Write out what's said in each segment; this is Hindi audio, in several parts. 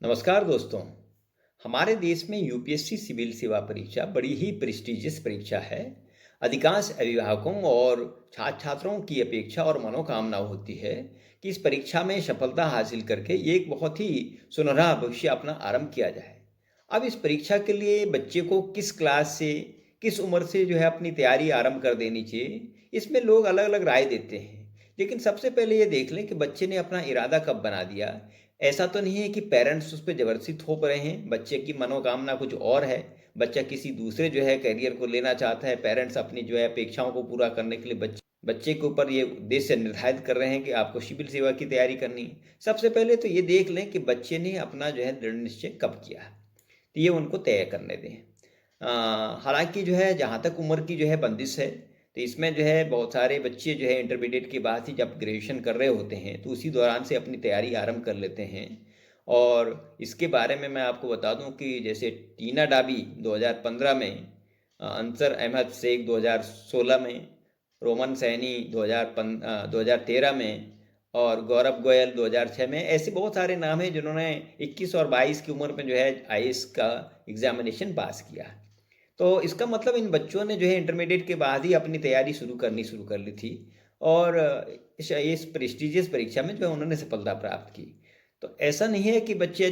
नमस्कार दोस्तों। हमारे देश में यूपीएससी सिविल सेवा परीक्षा बड़ी ही प्रेस्टिजियस परीक्षा है। अधिकांश अभिभावकों और छात्र छात्राओं की अपेक्षा और मनोकामना होती है कि इस परीक्षा में सफलता हासिल करके एक बहुत ही सुनहरा भविष्य अपना आरंभ किया जाए। अब इस परीक्षा के लिए बच्चे को किस क्लास से, किस उम्र से अपनी तैयारी आरंभ कर देनी चाहिए, इसमें लोग अलग अलग राय देते हैं। लेकिन सबसे पहले ये देख लें कि बच्चे ने अपना इरादा कब बना दिया। ऐसा तो नहीं है कि पेरेंट्स उस पे ज़बरदस्ती थोप रहे हैं, बच्चे की मनोकामना कुछ और है, बच्चा किसी दूसरे करियर को लेना चाहता है, पेरेंट्स अपनी अपेक्षाओं को पूरा करने के लिए बच्चे के ऊपर ये उद्देश्य निर्धारित कर रहे हैं कि आपको सिविल सेवा की तैयारी करनी है। सबसे पहले तो ये देख लें कि बच्चे ने अपना दृढ़ निश्चय कब किया है, तो ये उनको तय करने दें। हालाँकि जहाँ तक उम्र की बंदिश है, तो इसमें बहुत सारे बच्चे इंटरमीडिएट के बाद ही जब ग्रेजुएशन कर रहे होते हैं, तो उसी दौरान से अपनी तैयारी आरंभ कर लेते हैं। और इसके बारे में मैं आपको बता दूं कि जैसे टीना डाबी 2015 में, अंसर अहमद शेख 2016 में, रोमन सैनी 2013 में और गौरव गोयल 2006 में, ऐसे बहुत सारे नाम हैं जिन्होंने 21 और 22 की उम्र में आईएएस का एग्जामिनेशन पास किया। तो इसका मतलब इन बच्चों ने इंटरमीडिएट के बाद ही अपनी तैयारी शुरू कर ली थी और इस प्रेस्टिजियस परीक्षा में उन्होंने सफलता प्राप्त की। तो ऐसा नहीं है कि बच्चे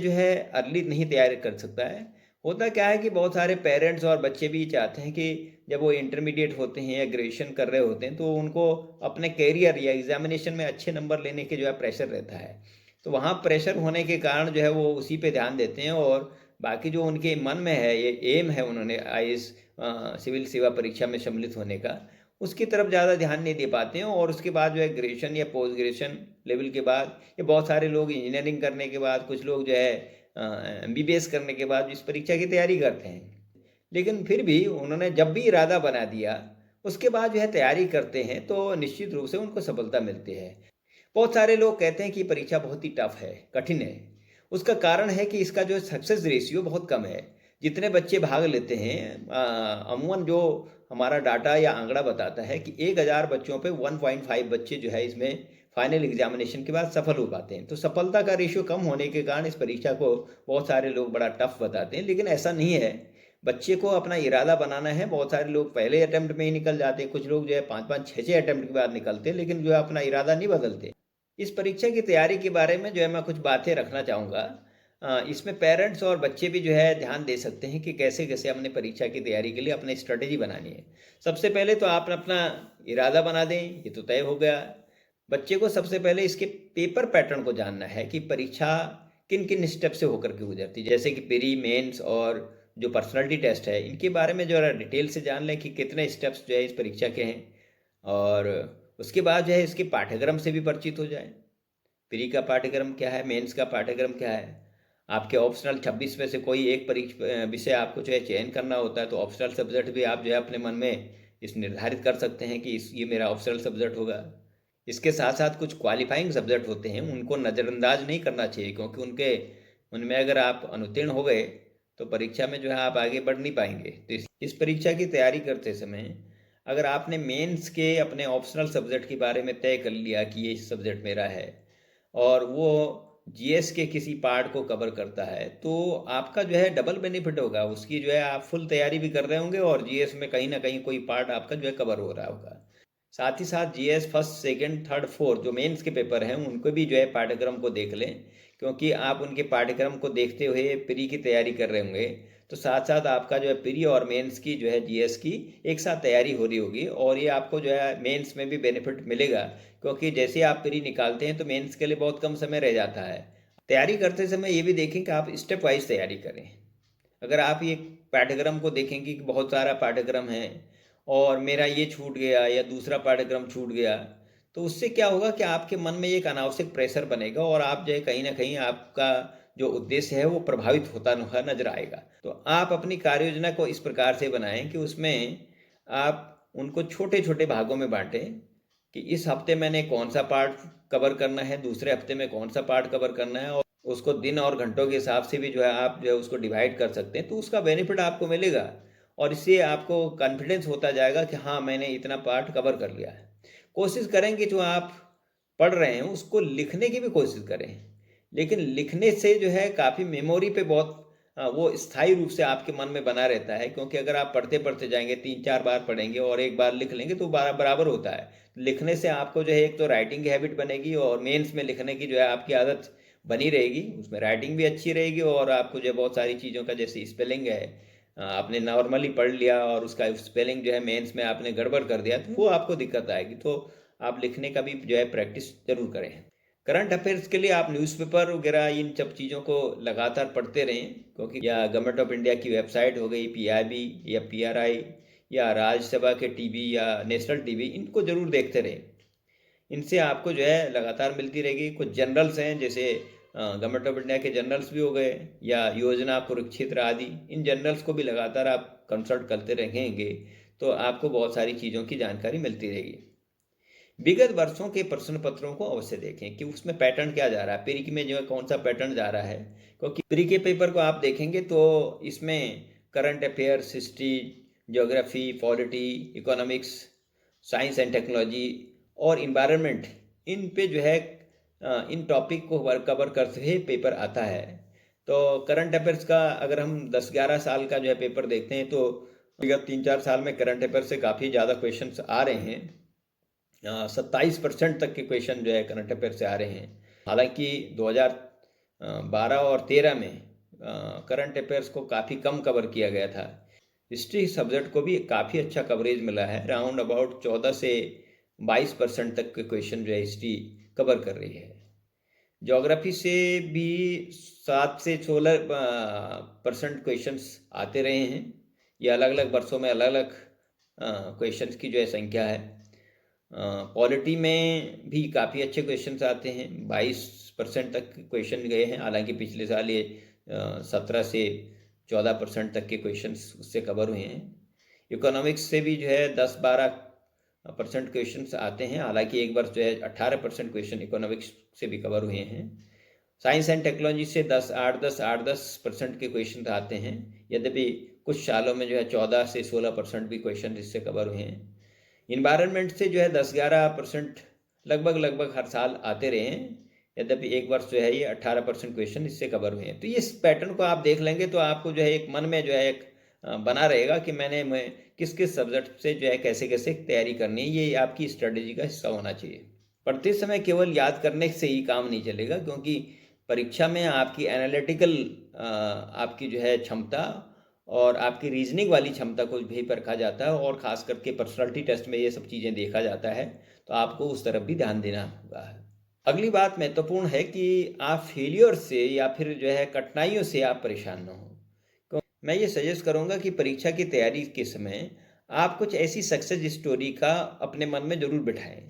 अर्ली नहीं तैयारी कर सकता है। होता क्या है कि बहुत सारे पेरेंट्स और बच्चे भी चाहते हैं कि जब वो इंटरमीडिएट होते हैं या ग्रेजुएशन कर रहे होते हैं, तो उनको अपने कैरियर या एग्जामिनेशन में अच्छे नंबर लेने के प्रेशर रहता है। तो वहाँ प्रेशर होने के कारण वो उसी पे ध्यान देते हैं और बाकी जो उनके मन में है, ये एम है उन्होंने आईएएस सिविल सेवा परीक्षा में सम्मिलित होने का, उसकी तरफ ज़्यादा ध्यान नहीं दे पाते हैं। और उसके बाद ग्रेजुएशन या पोस्ट ग्रेजुएशन लेवल के बाद, ये बहुत सारे लोग इंजीनियरिंग करने के बाद, कुछ लोग एमबीबीएस करने के बाद इस परीक्षा की तैयारी करते हैं। लेकिन फिर भी उन्होंने जब भी इरादा बना दिया, उसके बाद तैयारी करते हैं, तो निश्चित रूप से उनको सफलता मिलती है। बहुत सारे लोग कहते हैं कि परीक्षा बहुत ही टफ है, कठिन है। उसका कारण है कि इसका सक्सेस रेशियो बहुत कम है। जितने बच्चे भाग लेते हैं, अमूमन जो हमारा डाटा या आंकड़ा बताता है कि 1000 बच्चों पे 1.5 बच्चे इसमें फाइनल एग्जामिनेशन के बाद सफल हो पाते हैं। तो सफलता का रेशियो कम होने के कारण इस परीक्षा को बहुत सारे लोग बड़ा टफ बताते हैं, लेकिन ऐसा नहीं है। बच्चे को अपना इरादा बनाना है। बहुत सारे लोग पहले अटेम्प्ट में ही निकल जाते हैं, कुछ लोग 5-5, 6-6 अटेम्प्ट के बाद निकलते हैं, लेकिन अपना इरादा नहीं बदलते। इस परीक्षा की तैयारी के बारे में मैं कुछ बातें रखना चाहूँगा। इसमें पेरेंट्स और बच्चे भी ध्यान दे सकते हैं कि कैसे कैसे अपने परीक्षा की तैयारी के लिए अपनी स्ट्रेटेजी बनानी है। सबसे पहले तो आप अपना इरादा बना दें, ये तो तय हो गया। बच्चे को सबसे पहले इसके पेपर पैटर्न को जानना है कि परीक्षा किन किन स्टेप से होकर के गुजरती है, जैसे कि प्री, मेंस और जो पर्सनालिटी टेस्ट है, इनके बारे में डिटेल से जान लें कि कितने स्टेप्स इस परीक्षा के हैं। और उसके बाद इसके पाठ्यक्रम से भी परिचित हो जाए। प्री का पाठ्यक्रम क्या है, मेंस का पाठ्यक्रम क्या है। आपके ऑप्शनल 26 में से कोई एक परीक्षा विषय आपको चयन करना होता है, तो ऑप्शनल सब्जेक्ट भी आप अपने मन में इस निर्धारित कर सकते हैं कि ये मेरा ऑप्शनल सब्जेक्ट होगा। इसके साथ साथ कुछ क्वालिफाइंग सब्जेक्ट होते हैं, उनको नज़रअंदाज नहीं करना चाहिए, क्योंकि उनमें अगर आप अनुत्तीर्ण हो गए तो परीक्षा में आप आगे बढ़ नहीं पाएंगे। तो इस परीक्षा की तैयारी करते समय अगर आपने मेंस के अपने ऑप्शनल सब्जेक्ट के बारे में तय कर लिया कि ये सब्जेक्ट मेरा है और वो जीएस के किसी पार्ट को कवर करता है, तो आपका डबल बेनिफिट होगा। उसकी आप फुल तैयारी भी कर रहे होंगे और जीएस में कहीं ना कहीं कोई पार्ट आपका कवर हो रहा होगा। साथ ही साथ GS first, second, third, fourth जो मेंस के पेपर हैं, उनको भी पाठ्यक्रम को देख लें, क्योंकि आप उनके पाठ्यक्रम को देखते हुए प्री की तैयारी कर रहे होंगे। तो साथ साथ आपका प्री और मेंस की जीएस की एक साथ तैयारी हो रही होगी, और ये आपको मेंस में भी बेनिफिट मिलेगा, क्योंकि जैसे आप प्री निकालते हैं तो मेंस के लिए बहुत कम समय रह जाता है। तैयारी करते समय ये भी देखें कि आप स्टेप वाइज तैयारी करें। अगर आप ये पाठ्यक्रम को देखेंगे कि बहुत सारा पाठ्यक्रम है और मेरा ये छूट गया या दूसरा पाठ्यक्रम छूट गया, तो उससे क्या होगा कि आपके मन में एक अनावश्यक प्रेशर बनेगा और आप कहीं ना कहीं आपका जो उद्देश्य है वो प्रभावित होता हुआ नजर आएगा। तो आप अपनी कार्य योजना को इस प्रकार से बनाएं कि उसमें आप उनको छोटे छोटे भागों में बांटें कि इस हफ्ते मैंने कौन सा पार्ट कवर करना है, दूसरे हफ्ते में कौन सा पार्ट कवर करना है, और उसको दिन और घंटों के हिसाब से भी आप उसको डिवाइड कर सकते हैं। तो उसका बेनिफिट आपको मिलेगा और इससे आपको कॉन्फिडेंस होता जाएगा कि हाँ, मैंने इतना पार्ट कवर कर लिया है। कोशिश करें कि जो आप पढ़ रहे हैं उसको लिखने की भी कोशिश करें। लेकिन लिखने से जो है काफ़ी मेमोरी पे बहुत वो स्थायी रूप से आपके मन में बना रहता है, क्योंकि अगर आप पढ़ते-पढ़ते जाएँगे, 3-4 बार पढ़ेंगे और एक बार लिख लेंगे तो बराबर होता है। लिखने से आपको जो है एक तो राइटिंग की हैबिट बनेगी और मेंस में लिखने की जो है आपकी आदत बनी रहेगी। उसमें राइटिंग भी अच्छी रहेगी और आपको जो है बहुत सारी चीज़ों का जैसे स्पेलिंग है, आपने नॉर्मली पढ़ लिया और उसका स्पेलिंग जो है मेंस में आपने गड़बड़ कर दिया तो वो आपको दिक्कत आएगी। तो आप लिखने का भी जो है प्रैक्टिस ज़रूर करें। करंट अफेयर्स के लिए आप न्यूज़पेपर वगैरह इन सब चीज़ों को लगातार पढ़ते रहें, क्योंकि या गवर्नमेंट ऑफ इंडिया की वेबसाइट हो गई, पीआईबी या पीआरआई या राज्यसभा के टीवी या नेशनल टीवी, इनको ज़रूर देखते रहें। इनसे आपको जो है लगातार मिलती रहेगी। कुछ जर्नल्स हैं जैसे गवर्नमेंट ऑफ इंडिया के जर्नल्स भी हो गए या योजना कुरुक्षेत्र आदि, इन जर्नल्स को भी लगातार आप कंसल्ट करते रहेंगे तो आपको बहुत सारी चीज़ों की जानकारी मिलती रहेगी। विगत वर्षों के प्रश्न पत्रों को अवश्य देखें कि उसमें पैटर्न क्या जा रहा है, प्री में जो है कौन सा पैटर्न जा रहा है, क्योंकि प्री के पेपर को आप देखेंगे तो इसमें current affairs, history, geography, polity, economics, science and technology और इन्वायरमेंट, इन पे जो है इन टॉपिक को कवर करते हुए पेपर आता है। तो करंट अफेयर्स का अगर हम 10-11 साल का जो है पेपर देखते हैं तो विगत 3-4 साल में करंट अफेयर से काफ़ी ज़्यादा क्वेश्चन आ रहे हैं। 27% तक के क्वेश्चन जो है करंट अफेयर से आ रहे हैं। हालांकि 2012 और 13 में करंट अफेयर्स को काफ़ी कम कवर किया गया था। हिस्ट्री सब्जेक्ट को भी काफ़ी अच्छा कवरेज मिला है, राउंड अबाउट 14 से 22% तक के क्वेश्चन जो है हिस्ट्री कवर कर रही है। ज्योग्राफी से भी 7 से 16% क्वेश्चंस आते रहे हैं। ये अलग अलग वर्षों में अलग अलग क्वेश्चंस की जो है संख्या है। पॉलिटी में भी काफ़ी अच्छे क्वेश्चंस आते हैं, 22% तक क्वेश्चन गए हैं। हालांकि पिछले साल ये 17 से 14% तक के क्वेश्चंस उससे कवर हुए हैं। इकोनॉमिक्स से भी जो है 10-12% क्वेश्चंस आते हैं। हालांकि एक वर्ष जो है 18% क्वेश्चन इकोनॉमिक्स से भी कवर हुए हैं। साइंस एंड टेक्नोलॉजी से 8-10% के क्वेश्चन आते हैं, यद्यपि कुछ सालों में जो है 14 से 16% भी क्वेश्चन इससे कवर हुए हैं। इन्वायरमेंट से जो है 10-11% लगभग हर साल आते रहे हैं, यद्यपि एक वर्ष जो है ये 18% क्वेश्चन इससे कवर हुए हैं। तो इस पैटर्न को आप देख लेंगे तो आपको जो है एक मन में जो है एक बना रहेगा कि मैं किस किस सब्जेक्ट से जो है कैसे कैसे तैयारी करनी है। ये आपकी स्ट्रेटेजी का हिस्सा होना चाहिए। पढ़ते समय केवल याद करने से ही काम नहीं चलेगा, क्योंकि परीक्षा में आपकी एनालिटिकल आपकी जो है क्षमता और आपकी रीजनिंग वाली क्षमता को भी परखा जाता है और ख़ास करके पर्सनालिटी टेस्ट में ये सब चीज़ें देखा जाता है, तो आपको उस तरफ भी ध्यान देना होगा। अगली बात महत्वपूर्ण है कि आप फेलियर से या फिर जो है कठिनाइयों से आप परेशान न हो। तो मैं ये सजेस्ट करूँगा कि परीक्षा की तैयारी के समय आप कुछ ऐसी सक्सेस स्टोरी का अपने मन में ज़रूर बिठाएं,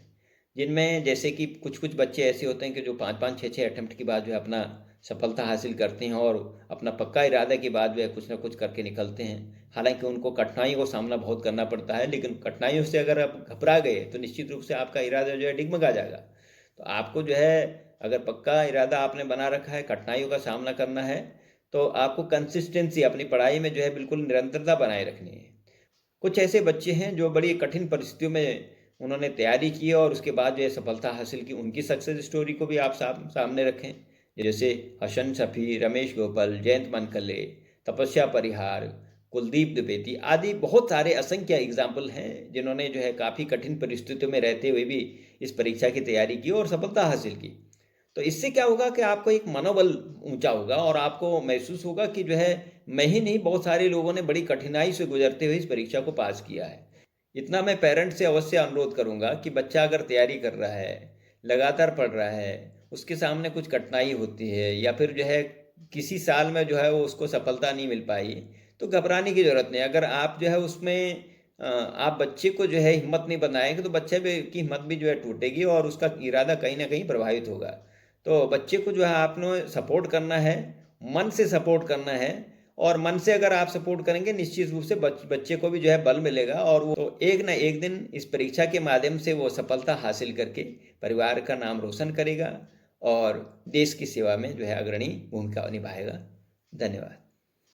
जिनमें जैसे कि कुछ बच्चे ऐसे होते हैं कि जो 5-5, 6-6 अटेम्प्ट के बाद जो है अपना सफलता हासिल करते हैं और अपना पक्का इरादा के बाद जो है कुछ ना कुछ करके निकलते हैं। हालांकि उनको कठिनाइयों का सामना बहुत करना पड़ता है, लेकिन कठिनाइयों से अगर आप घबरा गए तो निश्चित रूप से आपका इरादा जो है डिगमगा जाएगा। तो आपको जो है अगर पक्का इरादा आपने बना रखा है, कठिनाइयों का सामना करना है, तो आपको कंसिस्टेंसी अपनी पढ़ाई में जो है बिल्कुल निरंतरता बनाए रखनी है। कुछ ऐसे बच्चे हैं जो बड़ी कठिन परिस्थितियों में उन्होंने तैयारी की और उसके बाद जो है सफलता हासिल की, उनकी सक्सेस स्टोरी को भी आप सामने रखें। जैसे हसन शफी, रमेश गोपाल, जयंत मनकले, तपस्या परिहार, कुलदीप द्विवेदी आदि बहुत सारे असंख्य एग्जाम्पल हैं जिन्होंने जो है काफ़ी कठिन परिस्थितियों में रहते हुए भी इस परीक्षा की तैयारी की और सफलता हासिल की। तो इससे क्या होगा कि आपको एक मनोबल ऊंचा होगा और आपको महसूस होगा कि जो है मैं ही नहीं, बहुत सारे लोगों ने बड़ी कठिनाई से गुजरते हुए इस परीक्षा को पास किया है। इतना मैं पेरेंट्स से अवश्य अनुरोध करूंगा कि बच्चा अगर तैयारी कर रहा है, लगातार पढ़ रहा है, उसके सामने कुछ कठिनाई होती है या फिर जो है किसी साल में जो है वो उसको सफलता नहीं मिल पाई, तो घबराने की ज़रूरत नहीं। अगर आप जो है उसमें आप बच्चे को जो है हिम्मत नहीं बनाएंगे तो बच्चे की हिम्मत भी जो है टूटेगी और उसका इरादा कहीं ना कहीं प्रभावित होगा। तो बच्चे को जो है आपने सपोर्ट करना है, मन से सपोर्ट करना है, और मन से अगर आप सपोर्ट करेंगे निश्चित रूप से बच्चे को भी जो है बल मिलेगा और वो तो एक ना एक दिन इस परीक्षा के माध्यम से वो सफलता हासिल करके परिवार का नाम रोशन करेगा और देश की सेवा में जो है अग्रणी भूमिका निभाएगा। धन्यवाद।